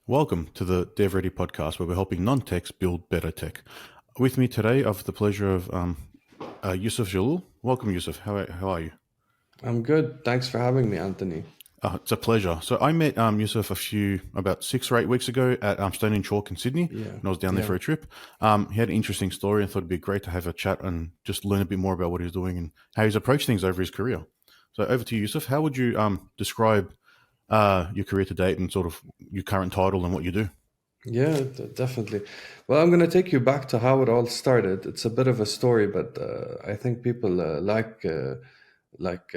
Welcome to the DevReady Podcast, where we're helping non-techs build better tech. With me today, I have the pleasure of Youssef Jalloul. Welcome, Youssef. How are you? I'm good. Thanks for having me, Anthony. It's a pleasure. So I met Youssef about 6 or 8 weeks ago at Stone and Chalk in Sydney, Yeah, and I was down there yeah, for a trip. He had an interesting story, and thought it'd be great to have a chat and just learn a bit more about what he's doing and how he's approached things over his career. So over to you, Youssef. How would you describe your career to date and sort of your current title and what you do? yeah, definitely. Well, I'm going to take you back to how it all started. It's a bit of a story, but I think people like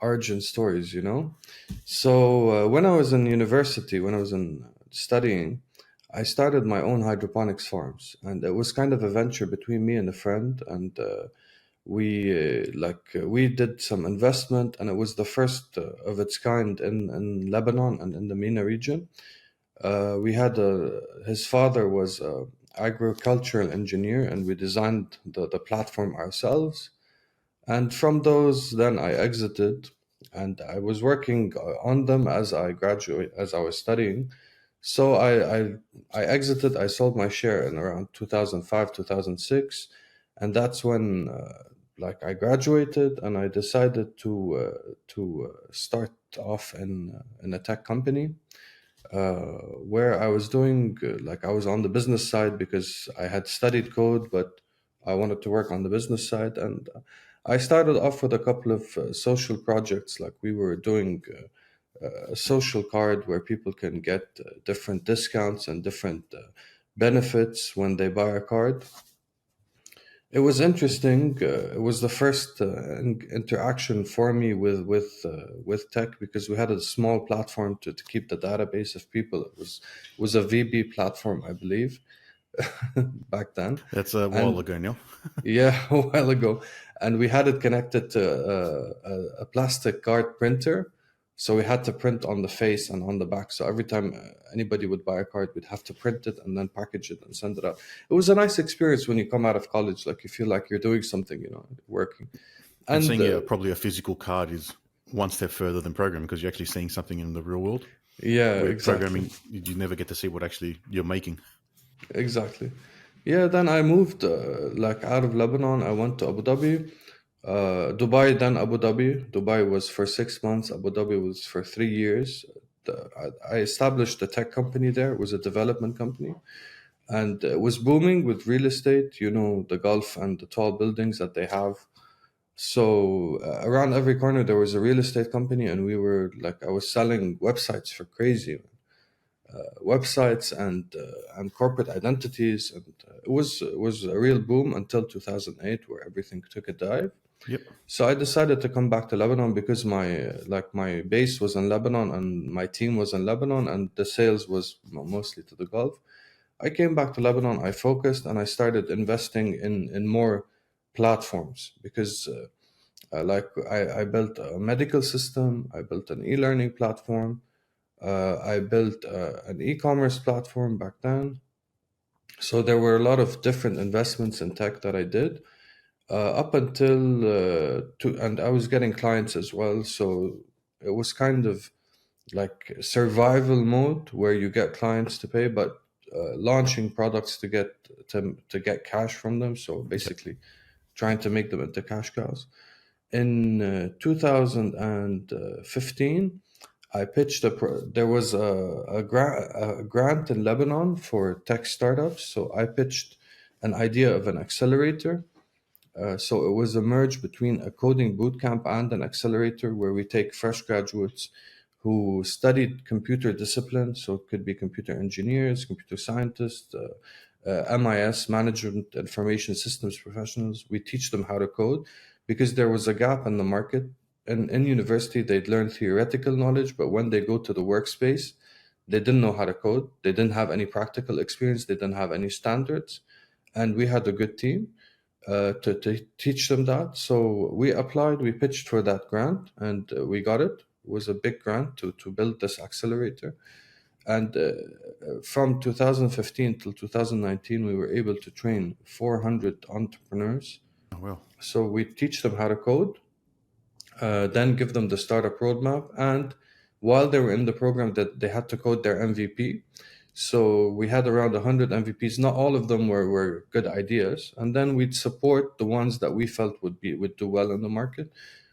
origin stories, you know? So when I was in university, when I was in studying, I started my own hydroponics farms, and it was kind of a venture between me and a friend, and we did some investment, and it was the first of its kind in Lebanon and in the MENA region. We had his father was a agricultural engineer, and we designed the platform ourselves. And from those, then I exited, and I was working on them as I was studying. So I exited. I sold my share in around 2005, 2006, and that's when I graduated, and I decided to start off in a tech company where I was doing I was on the business side because I had studied code, but I wanted to work on the business side. And I started off with a couple of social projects. Like we were doing a social card where people can get different discounts and different benefits when they buy a card. It was interesting. It was the first interaction for me with tech because we had a small platform to keep the database of people. It was a VB platform, I believe, back then, That's a while and ago now. yeah, a while ago, and we had it connected to a plastic card printer. So we had to print on the face and on the back. So every time anybody would buy a card, we'd have to print it and then package it and send it out. It was a nice experience when you come out of college. Like you feel like you're doing something, working. And And seeing probably a physical card is one step further than programming, because you're actually seeing something in the real world. yeah, Where exactly, programming, you never get to see what actually you're making. exactly. Yeah, then I moved out of Lebanon. I went to Abu Dhabi, Dubai, then Abu Dhabi. Dubai was for 6 months. Abu Dhabi was for 3 years. I established a tech company there. It was a development company, and it was booming with real estate. You know, the Gulf and the tall buildings that they have. So around every corner there was a real estate company, and I was selling websites for crazy websites and corporate identities, and it was a real boom until 2008, where everything took a dive. Yep. So I decided to come back to Lebanon because my base was in Lebanon and my team was in Lebanon, and the sales was mostly to the Gulf. I came back to Lebanon. I focused and I started investing in more platforms because I built a medical system. I built an e-learning platform. I built an e-commerce platform back then. So there were a lot of different investments in tech that I did up until and I was getting clients as well. So it was kind of like survival mode where you get clients to pay, but launching products to get cash from them. So Yep. basically, trying to make them into cash cows. In 2015, I pitched there was a grant in Lebanon for tech startups. So I pitched an idea of an accelerator. So it was a merge between a coding bootcamp and an accelerator where we take fresh graduates who studied computer disciplines. So it could be computer engineers, computer scientists, MIS, management information systems professionals. We teach them how to code because there was a gap in the market. And in university, they'd learn theoretical knowledge, but when they go to the workspace, they didn't know how to code. They didn't have any practical experience. They didn't have any standards. And we had a good team to teach them that. So we applied, we pitched for that grant, and we got it. It was a big grant to build this accelerator. And from 2015 till 2019, we were able to train 400 entrepreneurs. Oh, well. So we teach them how to code, then give them the startup roadmap, and while they were in the program, that they had to code their MVP. So we had around 100 MVPs. Not all of them were good ideas. And then we'd support the ones that we felt would do well in the market.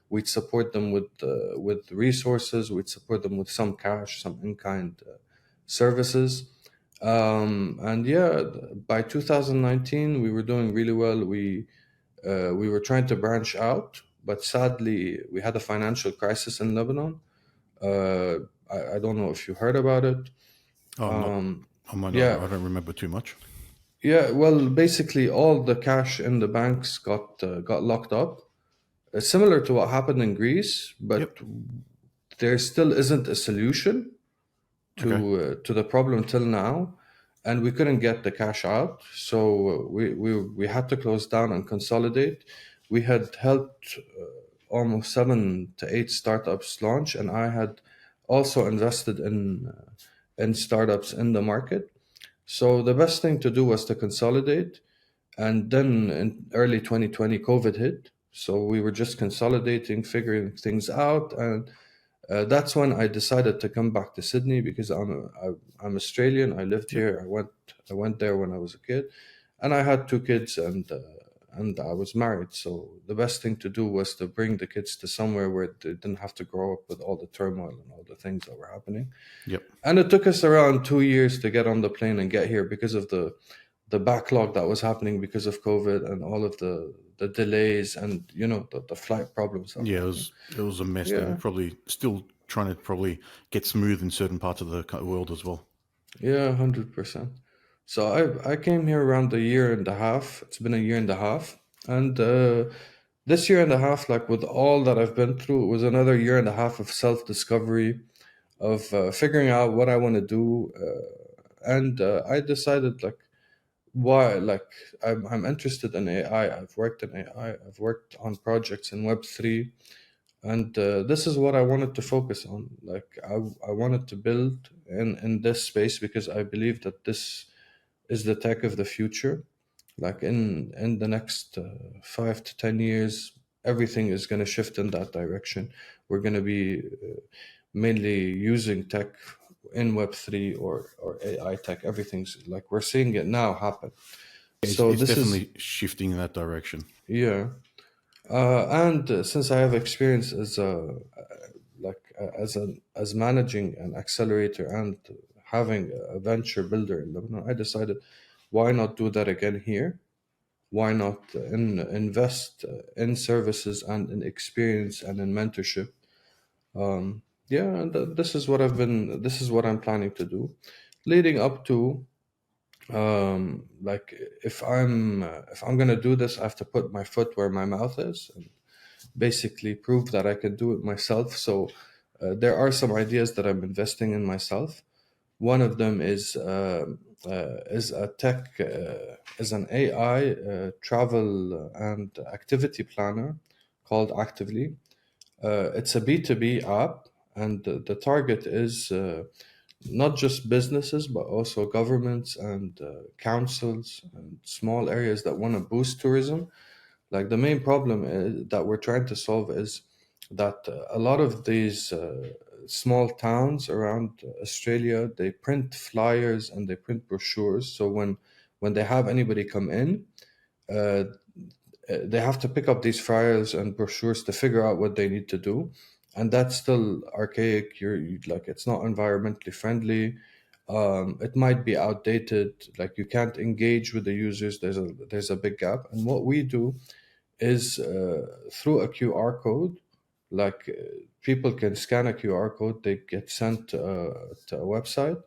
We'd support them with resources. We'd support them with some cash, some in-kind services. And yeah, by 2019, we were doing really well. We were trying to branch out, but sadly, we had a financial crisis in Lebanon. Uh, I don't know if you heard about it. Oh, not. Um, I might not. yeah, I don't remember too much. yeah. Well, basically, all the cash in the banks got locked up. Similar to what happened in Greece, Yep. but there still isn't a solution Okay. to the problem till now, and we couldn't get the cash out. So we had to close down and consolidate. We had helped almost 7 to 8 startups launch, and I had also invested in startups in the market. So the best thing to do was to consolidate. And then in early 2020, COVID hit. So we were just consolidating, figuring things out. And that's when I decided to come back to Sydney because I'm Australian. I lived Yep. here. I went there when I was a kid, and I had 2 kids, and I was married. So the best thing to do was to bring the kids to somewhere where they didn't have to grow up with all the turmoil and all the things that were happening. Yep. And it took us around 2 years to get on the plane and get here because of the backlog that was happening because of COVID and all of the delays and the flight problems that were Yeah, happening. it was a mess. They're Yeah, probably still trying to probably get smooth in certain parts of the world as well. yeah, 100%. So I came here around a year and a half. It's been a year and a half, and this year and a half, like with all that I've been through, it was another year and a half of self discovery, of figuring out what I want to do, and I decided like why like I'm interested in AI. I've worked in AI. I've worked on projects in Web3, and this is what I wanted to focus on. Like I wanted to build in this space because I believe that this is the tech of the future. Like in the next 5 to 10 years, everything is going to shift in that direction. We're going to be mainly using tech in Web3 or AI tech. Everything's like we're seeing it now happen. So It's this is definitely shifting in that direction. yeah. And since I have experience as as managing an accelerator and having a venture builder in Lebanon, I decided why not do that again here? Why not invest in services and in experience and in mentorship? Yeah, and this is what this is what I'm planning to do, leading up to like if I'm gonna do this, I have to put my foot where my mouth is and basically prove that I can do it myself. So there are some ideas that I'm investing in myself. One of them is a tech is an AI travel and activity planner called Actively. It's a B2B app, and the target is not just businesses, but also governments and councils and small areas that want to boost tourism. Like the main problem that we're trying to solve is that a lot of these small towns around Australia, they print flyers and they print brochures. So when they have anybody come in, uh, they have to pick up these flyers and brochures to figure out what they need to do, and that's still archaic. Like it's not environmentally friendly. It might be outdated. Like you can't engage with the users. There's a big gap, and what we do is through a QR code. Like people can scan a QR code, they get sent to a website,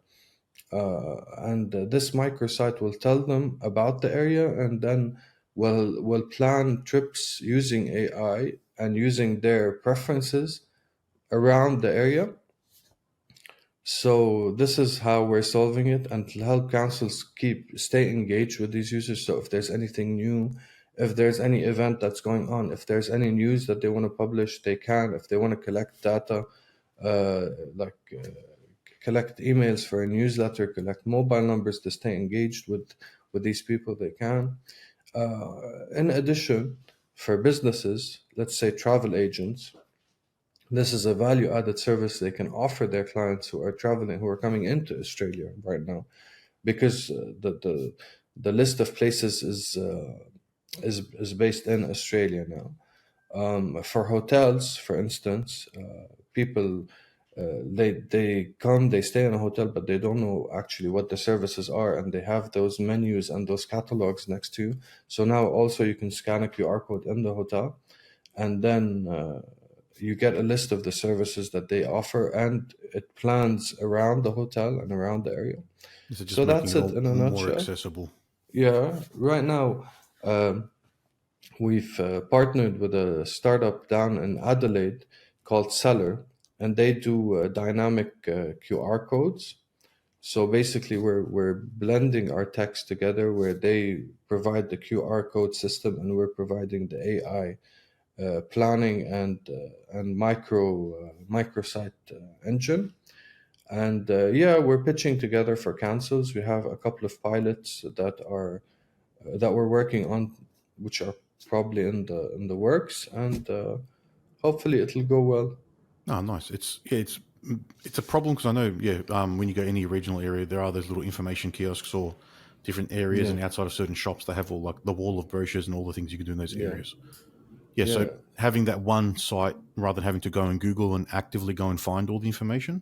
and this microsite will tell them about the area, and then will plan trips using AI and using their preferences around the area. So this is how we're solving it, and to help councils stay engaged with these users. So if there's anything new, if there's any event that's going on, if there's any news that they want to publish, they can. If they want to collect data, uh, like collect emails for a newsletter, collect mobile numbers to stay engaged with these people, they can. In addition, for businesses, let's say travel agents, This is a value added service they can offer their clients who are traveling, who are coming into Australia right now, because the list of places is based in Australia now. For hotels, for instance, people they come, they stay in a hotel, but they don't know actually what the services are, and they have those menus and those catalogs next to you. So now also you can scan a QR code in the hotel, and then you get a list of the services that they offer, and it plans around the hotel and around the area. This is just So making that's it it all in a more nutshell. accessible. Yeah, right now. We've partnered with a startup down in Adelaide called Seller, and they do dynamic QR codes. So basically, we're blending our text together, where they provide the QR code system, and we're providing the AI planning and microsite engine. And yeah, we're pitching together for councils. We have a couple of pilots that we're working on, which are probably in the works, and hopefully it'll go well. Oh, nice. It's a problem because I know, yeah, when you go any regional area, there are those little information kiosks or different areas, Yeah, and outside of certain shops, they have all like the wall of brochures and all the things you can do in those yeah, areas. Yeah, so yeah, having that one site rather than having to go and Google and actively go and find all the information,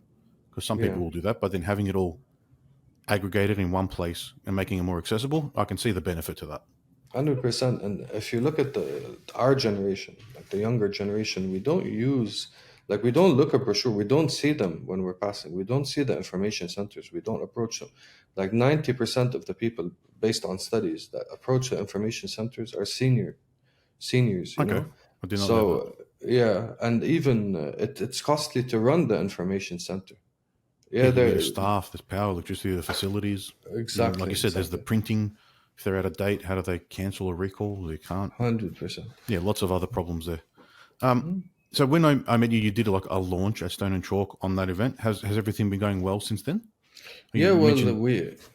because some yeah. people will do that, but then having it all aggregated in one place and making it more accessible, I can see the benefit to that. 100%. And if you look at our generation, like the younger generation, we don't look at brochure. We don't see them when we're passing. We don't see the information centers. We don't approach them. Like 90% of the people, based on studies, that approach the information centers are seniors, you Okay, know. I did not know that. So yeah, and even it's costly to run the information center. Yeah, Yeah, you need a there staff, there's power, electricity, the facilities. Then, like exactly, you said, there's the exactly, printing. If they're out of date, how do they cancel or recall? They can't. 100%. Yeah, lots of other problems there. So when I met you, you did like a launch at Stone and Chalk on that event. Has everything been going well since then? Yeah, You well, mentioned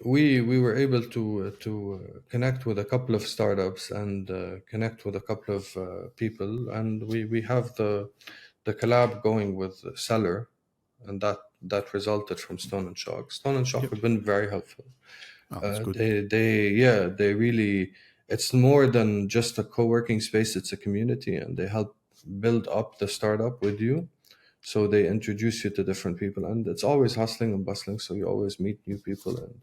we were able to connect with a couple of startups and connect with a couple of people, and we have the collab going with Seller, and that resulted from Stone and Chalk. Stone and Chalk yep. have been very helpful. Oh, that's good. They really, it's more than just a co-working space, it's a community, and they help build up the startup with you. So they introduce you to different people, and it's always hustling and bustling, so you always meet new people, and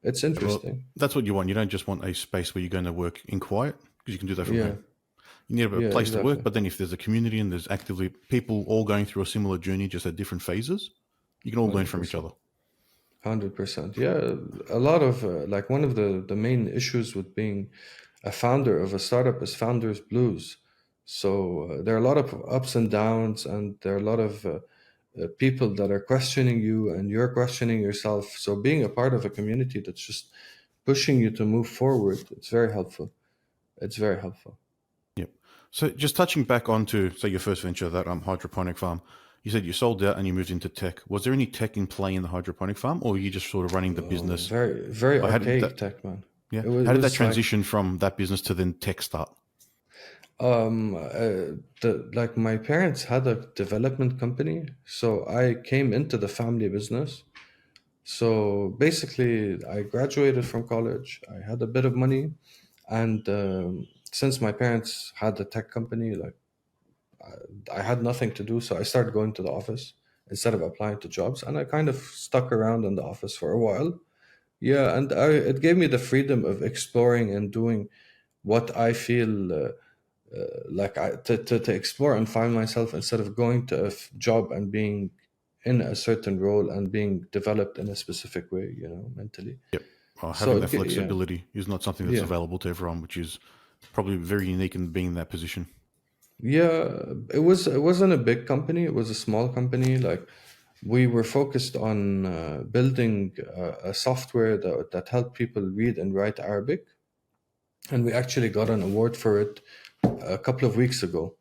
it's Well, interesting. that's what you want. You don't just want a space where you're going to work in quiet because you can do that from Yeah, home. You need a yeah, place to work, exactly. but then if there's a community and there's actively people all going through a similar journey, just at different phases, you can all learn from each 100%. other. 100%. Yeah, a lot of like one of the main issues with being a founder of a startup is founder's blues. So there are a lot of ups and downs, and there are a lot of people that are questioning you, and you're questioning yourself. So being a part of a community that's just pushing you to move forward, it's very helpful. It's very helpful. Yep. So just touching back onto say your first venture, that hydroponic farm, you said you sold out and you moved into tech. Was there any tech in play in the hydroponic farm, or were you just sort of running the business? Very, very Or how did archaic that? tech, man. Yeah, It how did that was like transition from that business to then tech start? the like my parents had a development company, so I came into the family business. So basically, I graduated from college. I had a bit of money, and since my parents had a tech company, like I had nothing to do, so I started going to the office instead of applying to jobs, and I kind of stuck around in the office for a while. Yeah, and it gave me the freedom of exploring and doing what I feel to explore and find myself, instead of going to a job and being in a certain role and being developed in a specific way, mentally. Yep. So Having that yeah, flexibility is not something that's yeah, available to everyone, which is probably very unique in being in that position. yeah. It wasn't a big company. It was a small company. Like we were focused on building a software that helped people read and write Arabic, and we actually got an award for it a couple of weeks ago.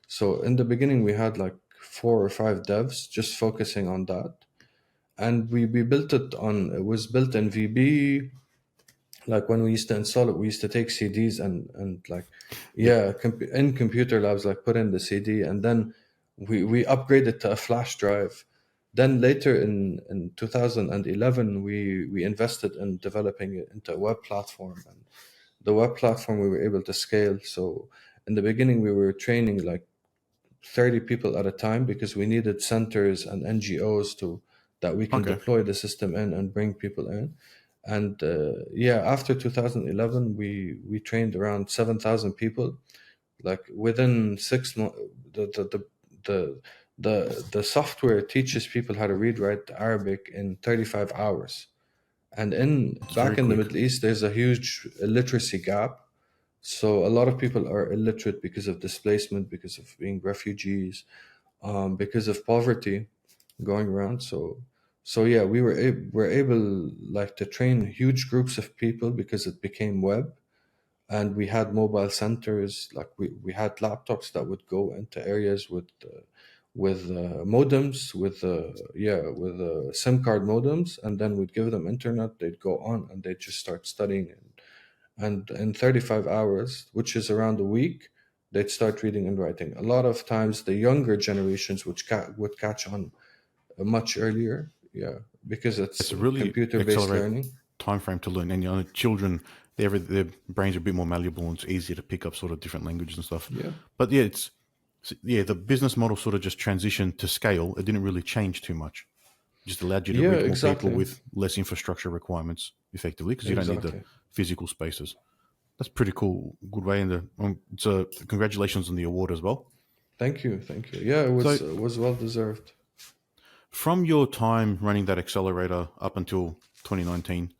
So in the beginning, we had like 4 or 5 devs just focusing on that, and we built it was built in VB. Like when we used to install it, we used to take CDs and like Yep. in computer labs, like put in the CD, and then We upgraded to a flash drive. Then later in 2011, we invested in developing it into a web platform, and the web platform we were able to scale. So in the beginning, we were training like 30 people at a time because we needed centers and NGOs to that we can Okay. deploy the system in and bring people in. And yeah, after 2011, we trained around 7,000 people. Like within 6 months, the the software teaches people how to read, write Arabic in 35 hours. And in It's very back in the quick. Middle East, there's a huge illiteracy gap. So a lot of people are illiterate because of displacement, because of being refugees, because of poverty going around. So yeah, we're able like to train huge groups of people because it became web, and we had mobile centers. Like we had laptops that would go into areas with modems, with SIM card modems, and then we'd give them internet. They'd go on and they'd just start studying, and in 35 hours, which is around a week, they'd start reading and writing. A lot of times the younger generations would catch on much earlier, yeah, because it's It's a really computer-based accelerated learning. time frame to learn. And children, their brains are a bit more malleable and it's easier to pick up sort of different languages and stuff. Yeah, But yeah, the business model sort of just transitioned to scale. It didn't really change too much. It just allowed you to yeah, reach more people exactly, with less infrastructure requirements effectively because you don't need the exactly. physical spaces. That's pretty cool. Good way in the. So congratulations on the award as well. Thank you, thank you. Yeah, So it was well deserved. from your time running that accelerator up until 2019,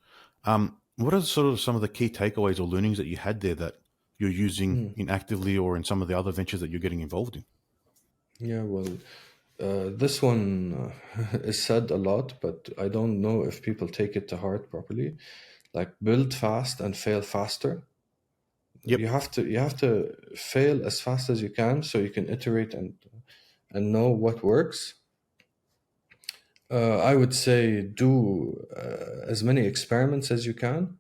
what are sort of some of the key takeaways or learnings that you had there that you're using in actively or in some of the other ventures that you're getting involved in? Yeah, well, this one is said a lot, but I don't know if people take it to heart properly. Like build fast and fail faster. Yep. You have to fail as fast as you can so you can iterate and know what works. I would say do as many experiments as you can.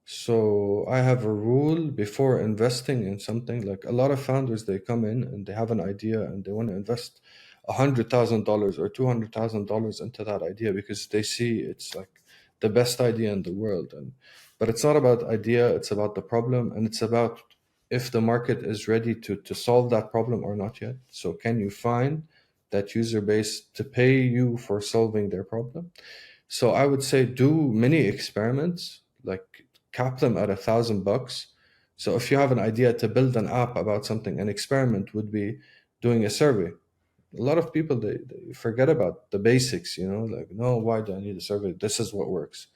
So I have a rule before investing in something. Like a lot of founders, they come in and they have an idea and they want to invest $100,000 or $200,000 into that idea because they see it's like the best idea in the world. But it's not about idea; it's about the problem, and it's about if the market is ready to solve that problem or not yet. So can you find that user base to pay you for solving their problem? So I would say do many experiments, like cap them at $1,000. So if you have an idea to build an app about something, an experiment would be doing a survey. A lot of people they forget about the basics, like no, why do I need a survey? This is what works.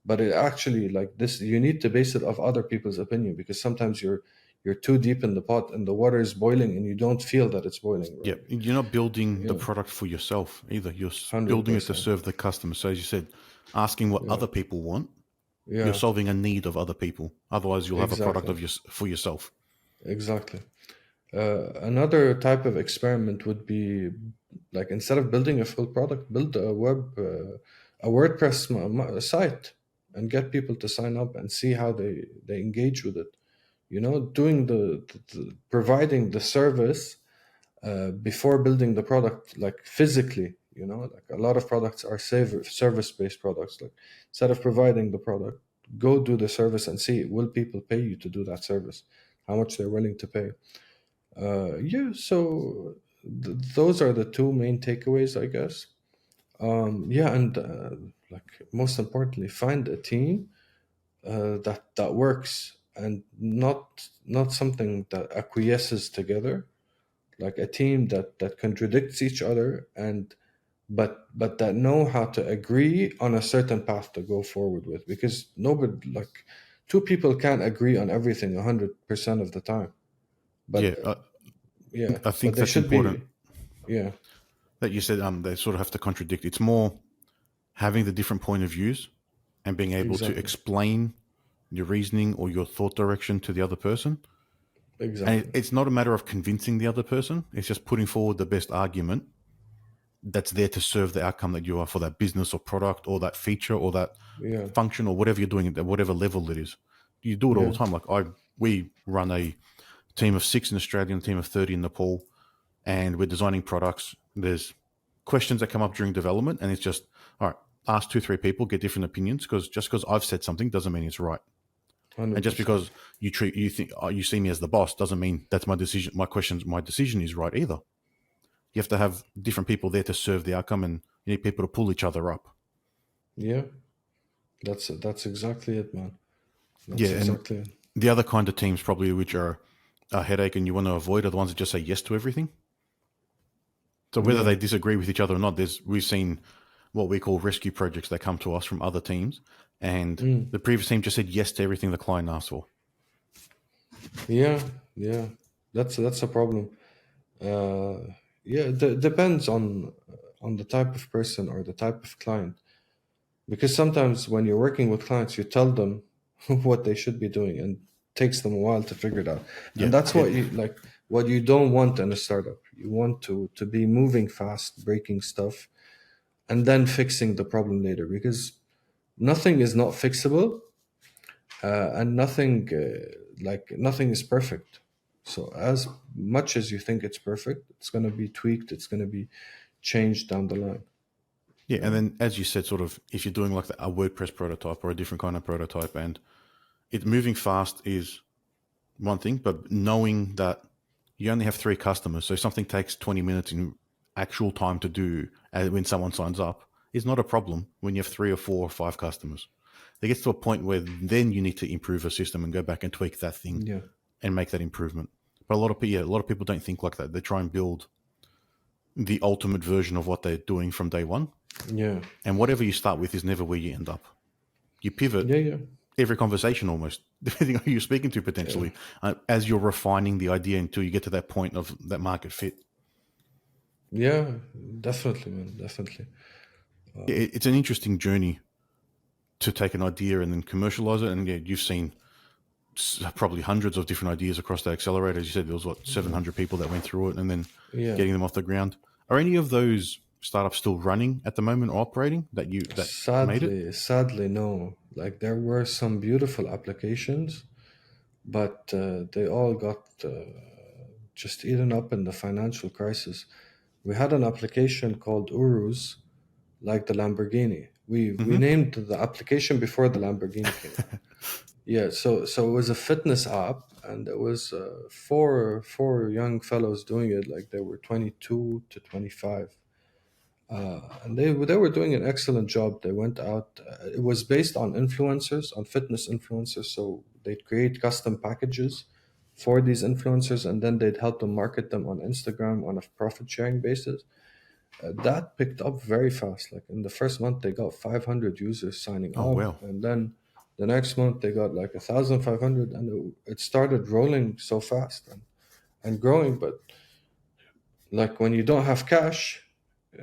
But it actually like this, you need to base it off other people's opinion because sometimes you're too deep in the pot and the water is boiling and you don't feel that it's boiling, Yeah, right? you're not building the Yeah, product for yourself either. You're hundred building it to percent. serve the customer. So as you said, asking what Yeah, other people want, you're yeah, solving a need of other people. Otherwise, you'll have a product exactly, of for yourself. exactly. Another type of experiment would be like instead of building a full product, build a WordPress site and get people to sign up and see how they engage with it. Doing providing the service before building the product, like physically. Like a lot of products are service-based products. Like instead of providing the product, go do the service and see will people pay you to do that service, how much they're willing to pay. Yeah, so those are the two main takeaways, I guess. Yeah, and like most importantly, find a team that works and not something that acquiesces together, like a team that contradicts each other and but that know how to agree on a certain path to go forward with, because nobody like two people can't agree on everything 100% of the time, but Yeah, yeah, I but think they that's should important be. Yeah, that you said they sort of have to contradict. It's more having the different point of views and being able to exactly, explain your reasoning or your thought direction to the other person. And exactly. it's not a matter of convincing the other person. It's just putting forward the best argument that's there to serve the outcome that you are for that business or product or that feature or that Yeah, function or whatever you're doing at whatever level it is. You do it all yeah, the time. Like we run a team of 6 in Australia and a team of 30 in Nepal, and we're designing products. There's questions that come up during development, and it's just, all right, ask 2-3 people, get different opinions, because just because I've said something doesn't mean it's right. And just 100%. because you see me as the boss doesn't mean that's my decision. My decision is right either. You have to have different people there to serve the outcome, and you need people to pull each other up. Yeah, that's exactly it, man. That's Yeah, and exactly it. the other kind of teams probably which are a headache and you want to avoid are the ones that just say yes to everything. So whether Yeah. they disagree with each other or not, we've seen what we call rescue projects that come to us from other teams, and Mm. the previous team just said yes to everything the client asked for. Yeah, yeah. That's a problem. Uh, yeah, it depends on the type of person or the type of client. Because sometimes when you're working with clients, you tell them what they should be doing, and it takes them a while to figure it out. Yeah, And that's what you like. What you don't want in a startup. You want to be moving fast, breaking stuff, and then fixing the problem later. Because nothing is not fixable, and nothing is perfect. So as much as you think it's perfect, it's going to be tweaked. It's going to be changed down the line. yeah, and then as you said, sort of if you're doing like a WordPress prototype or a different kind of prototype, and it moving fast is one thing, but knowing that you only have 3 customers, so something takes 20 minutes in actual time to do when someone signs up is not a problem when you have 3 or 4 or 5 customers. It gets to a point where then you need to improve a system and go back and tweak that thing Yeah. and make that improvement. But a lot of people don't think like that. They try and build the ultimate version of what they're doing from day one, Yeah. and whatever you start with is never where you end up. You pivot Yeah. Yeah. every conversation almost, depending on who you're speaking to potentially, as you're refining the idea until you get to that point of that market fit. Yeah. Definitely, man. Definitely. It's an interesting journey to take an idea and then commercialize it. And yeah, you've seen probably hundreds of different ideas across the accelerator. As you said, there was 700 people that went through it and then Yeah. getting them off the ground. Are any of those startups still running at the moment or operating that made it? Sadly, no. Like there were some beautiful applications, but they all got just eaten up in the financial crisis. We had an application called Urus, like the Lamborghini. We Mm-hmm. named the application before the Lamborghini came out. Yeah, so it was a fitness app, and there was four young fellows doing it. Like they were 22 to 25. And they were doing an excellent job. They went out. It was based on influencers, on fitness influencers. So they'd create custom packages for these influencers, and then they'd help them market them on Instagram on a profit sharing basis. That picked up very fast. Like in the first month, they got 500 users signing Oh, up, wow. and then the next month they got like 1,500, and it started rolling so fast and growing. But like when you don't have cash,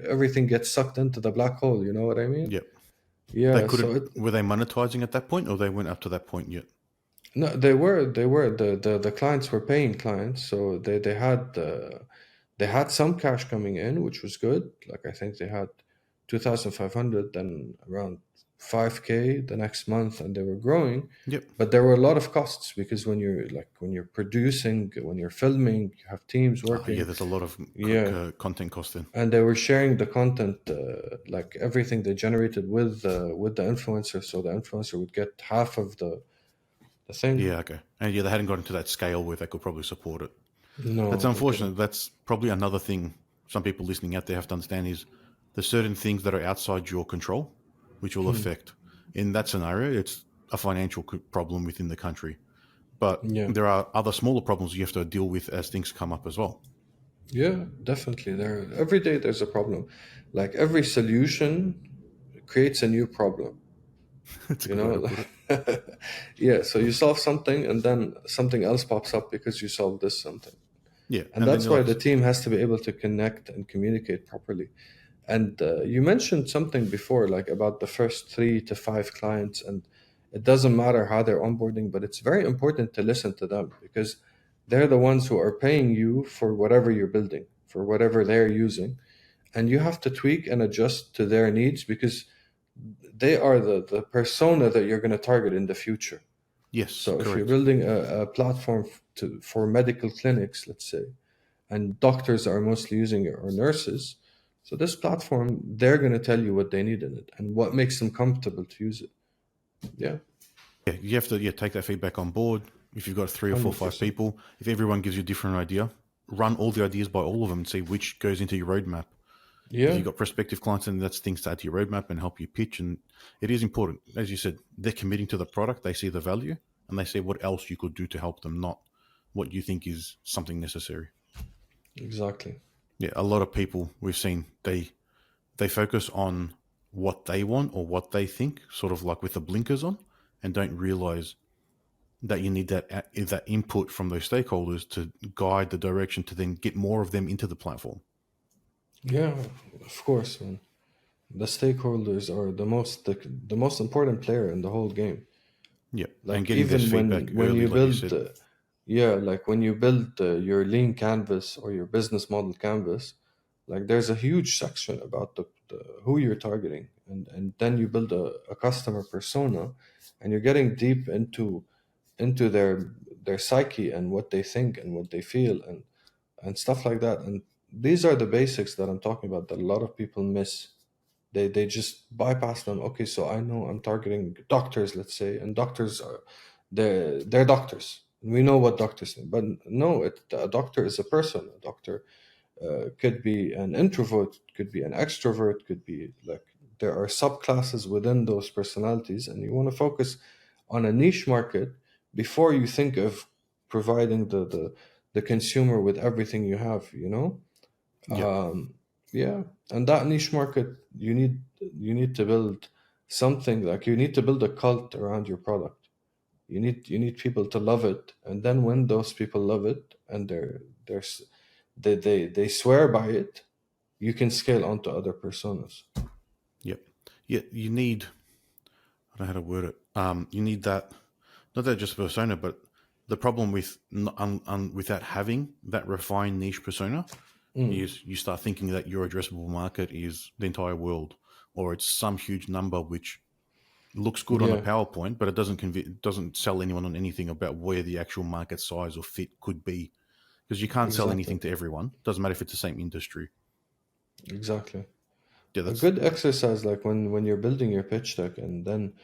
everything gets sucked into the black hole. You know what I mean? Yep. They Yeah. So couldn't, were they monetizing at that point or they went up to that point yet? no, they were the clients were paying clients, so they had some cash coming in, which was good. Like I think they had 2,500, then around 5K the next month, and they were growing. Yep. But there were a lot of costs because when you're producing, when you're filming, you have teams Oh, yeah, working. there's a lot of Yeah. content cost then. And they were sharing the content, like everything they generated with the influencer, so the influencer would get half of the thing. Yeah, okay. And yeah, they hadn't gotten to that scale where they could probably support it. That's No, they unfortunate. didn't. That's probably another thing some people listening out there have to understand is there's certain things that are outside your control, which will affect. In that scenario, it's a financial problem within the country. But Yeah, there are other smaller problems you have to deal with as things come up as well. yeah, definitely. There, every day there's a problem. Like every solution creates a new problem. That's a You good way to know, put it. yeah. So you solve something, and then something else pops up because you solved this something, Yeah. and And then that's you're why like, the team has to be able to connect and communicate properly. And you mentioned something before, like about the first 3 to 5 clients, and it doesn't matter how they're onboarding, but it's very important to listen to them because they're the ones who are paying you for whatever you're building, for whatever they're using. And you have to tweak and adjust to their needs because they are the persona that you're going to target in the future. yes, So if you're correct. building a platform for medical clinics, let's say, and doctors are mostly using it, or nurses. So this platform, they're going to tell you what they need in it and what makes them comfortable to use it. Yeah, Yeah, you have to take that feedback on board. If you've got 3 or 4 5 100%. people, if everyone gives you a different idea, run all the ideas by all of them and see which goes into your roadmap. If Yeah, you've got prospective clients, and that's things to add to your roadmap and help you pitch. And it is important. As you said, they're committing to the product, they see the value, and they see what else you could do to help them, not what you think is something necessary. exactly. Yeah, a lot of people we've seen, they focus on what they want or what they think, sort of like with the blinkers on, and don't realize that you need that input from those stakeholders to guide the direction to then get more of them into the platform. Yeah, of course, man. The stakeholders are the most important player in the whole game. Yeah, and Like getting this even feedback when early, you like you build, said. yeah, like when you build your lean canvas or your business model canvas, like there's a huge section about the who you're targeting, and then you build a customer persona, and you're getting deep into their psyche and what they think and what they feel and stuff like that. And these are the basics that I'm talking about that a lot of people miss. They just bypass them. Okay, so I know I'm targeting doctors, let's say, and doctors are they're doctors. We know what doctors mean, but no, a doctor is a person. A doctor could be an introvert, could be an extrovert, could be like there are subclasses within those personalities, and you want to focus on a niche market before you think of providing the consumer with everything you have. Yep. Yeah, and that niche market, you need to build something, like you need to build a cult around your product. You need people to love it, and then when those people love it and they swear by it, you can scale onto other personas. Yep. Yeah, you need, I don't know how to word it. You need that, not that just persona, but the problem with without having that refined niche persona is you start thinking that your addressable market is the entire world, or it's some huge number which looks good on a Yeah, PowerPoint, but it doesn't sell anyone on anything about where the actual market size or fit could be, because you can't sell exactly, anything to everyone. Doesn't matter if it's the same industry. exactly. Yeah, A that's good exercise, like when you're building your pitch deck, and then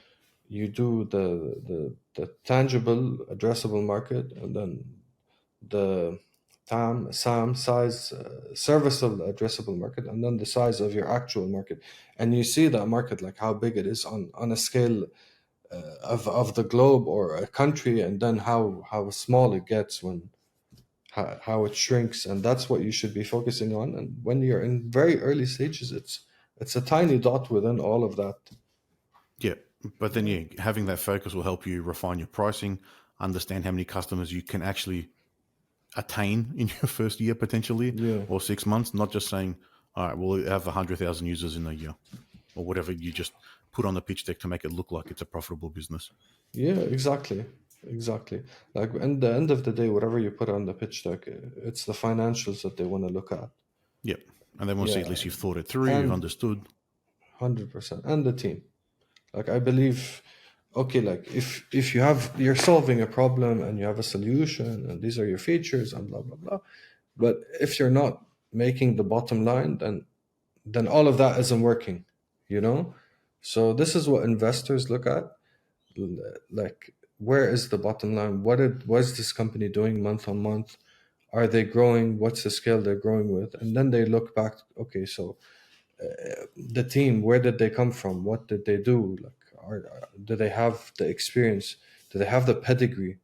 you do the tangible addressable market, and then the SAM size, serviceable addressable market, and then the size of your actual market, and you see that market, like how big it is on a scale of the globe or a country, and then how small it gets when how it shrinks, and that's what you should be focusing on. And when you're in very early stages, it's a tiny dot within all of that. yeah. But then Yeah, yeah, having that focus will help you refine your pricing, understand how many customers you can actually attain in your first year potentially, yeah, or 6 months. Not just saying, all right, we'll have 100,000 users in a year, or whatever you just put on the pitch deck to make it look like it's a profitable business. yeah, exactly, exactly. Like in the end of the day, whatever you put on the pitch deck, it's the financials that they want to look at. Yep. And then we'll see at Yeah, least you've thought it through, you've and understood. 100%, and the team. Like I believe, okay, like if you're solving a problem and you have a solution and these are your features and blah blah blah, but if you're not making the bottom line, then all of that isn't working, you know. So this is what investors look at, like where is the bottom line? What is this company doing month on month? Are they growing? What's the scale they're growing with? And then they look back. Okay, so the team, where did they come from? What did they do? Like, do they have the experience? Do they have the pedigree?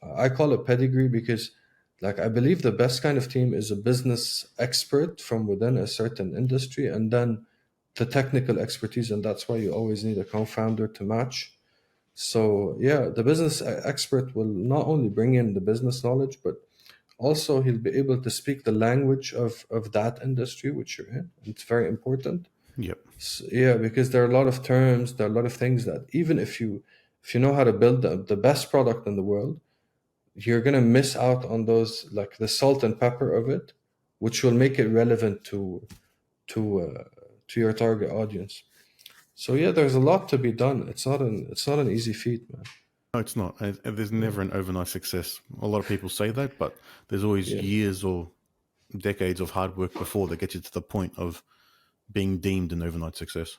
I call it pedigree because, like, I believe the best kind of team is a business expert from within a certain industry, and then the technical expertise, and that's why you always need a co-founder to match. So yeah, the business expert will not only bring in the business knowledge, but also he'll be able to speak the language of that industry which you're in. It's very important. Yep. Yeah, because there are a lot of terms, there are a lot of things that even if you know how to build the best product in the world, you're gonna miss out on those, like the salt and pepper of it, which will make it relevant to uh, to your target audience. So yeah, there's a lot to be done. It's not an easy feat, man. No, it's not. There's never an overnight success. A lot of people say that, but there's always Yeah, years or decades of hard work before that gets you to the point of being deemed an overnight success.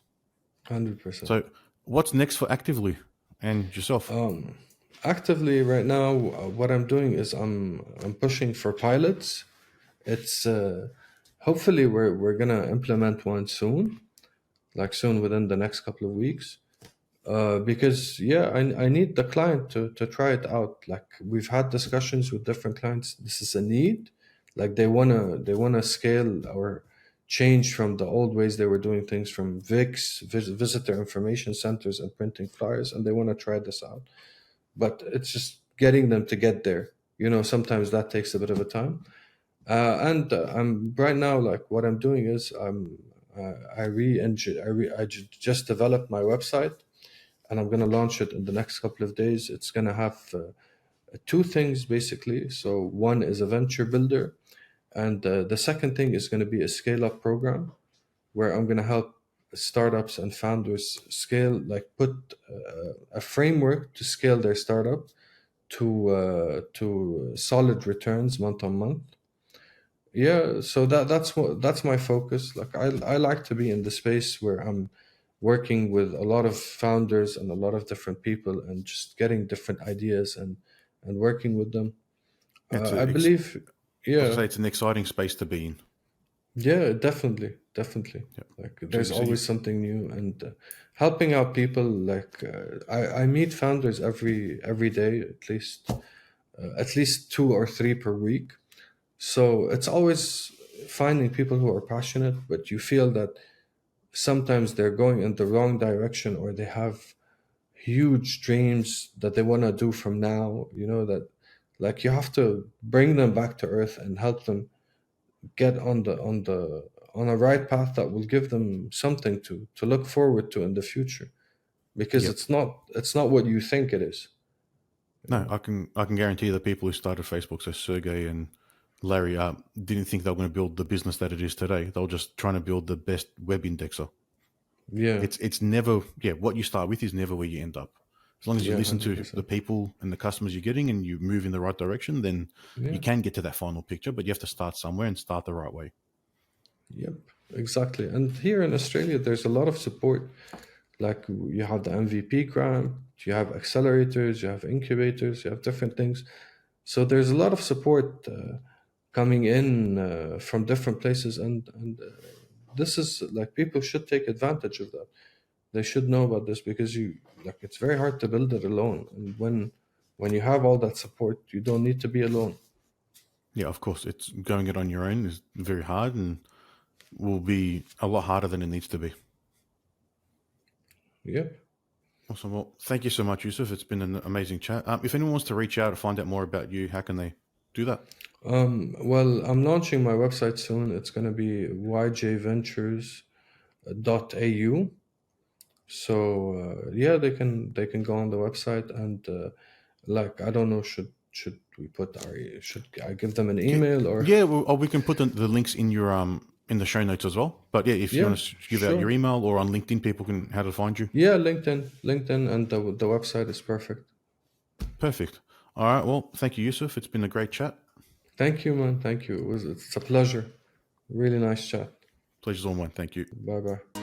100%. So, what's next for Actively and yourself? Actively right now, what I'm doing is I'm pushing for pilots. It's hopefully we're gonna implement one soon, like soon within the next couple of weeks. Because yeah, I need the client to try it out. Like we've had discussions with different clients. This is a need. Like they wanna scale or change from the old ways they were doing things from visitor information centers and printing flyers, and they want to try this out. But it's just getting them to get there. Sometimes that takes a bit of a time. And I'm right now, like what I'm doing is I just developed my website, and I'm gonna launch it in the next couple of days. It's gonna have two things basically. So one is a venture builder, and the second thing is gonna be a scale up program where I'm gonna help startups and founders scale, like put a framework to scale their startup to solid returns month on month. Yeah, so that's my focus. Like I like to be in the space where I'm working with a lot of founders and a lot of different people and just getting different ideas and working with them. It's I believe, I was yeah, say it's an exciting space to be in. yeah, definitely. Yeah. Like So, there's always something new, and helping out people. Like I meet founders every day, at least two or three per week. So it's always finding people who are passionate, but you feel that sometimes they're going in the wrong direction, or they have huge dreams that they want to do from now. That like you have to bring them back to earth and help them get on a right path that will give them something to look forward to in the future, because yeah. it's not what you think it is. No, I can guarantee the people who started Facebook, so Sergey and Larry, didn't think they were going to build the business that it is today. They were just trying to build the best web indexer. Yeah, It's never, yeah, what you start with is never where you end up. As long as you yeah, listen to the 100%. people and the customers you're getting and you move in the right direction, then you Yeah, can get to that final picture, but you have to start somewhere and start the right way. yep, exactly. And here in Australia, there's a lot of support. Like you have the MVP grant, you have accelerators, you have incubators, you have different things. So there's a lot of support coming in from different places, and this is like people should take advantage of that. They should know about this, because it's very hard to build it alone, and when you have all that support, you don't need to be alone. Yeah, of course, it's going it on your own is very hard and will be a lot harder than it needs to be. Yep. Awesome. Well, thank you so much, Yusuf. It's been an amazing chat. If anyone wants to reach out to find out more about you, how can they do that? Well, I'm launching my website soon. It's going to be yjventures.au. So yeah, they can go on the website, and like I don't know, should we put our should I give them an Yeah, email or yeah. Well, we can put the links in your in the show notes as well. But yeah, if you yeah, want to give out sure. your email or on LinkedIn, people can how to find you. Yeah, LinkedIn, and the website is perfect. Perfect. All right. Well, thank you, Yusuf. It's been a great chat. Thank you, man. Thank you. It's a pleasure. Really nice chat. Pleasure's all mine. Thank you. Bye bye.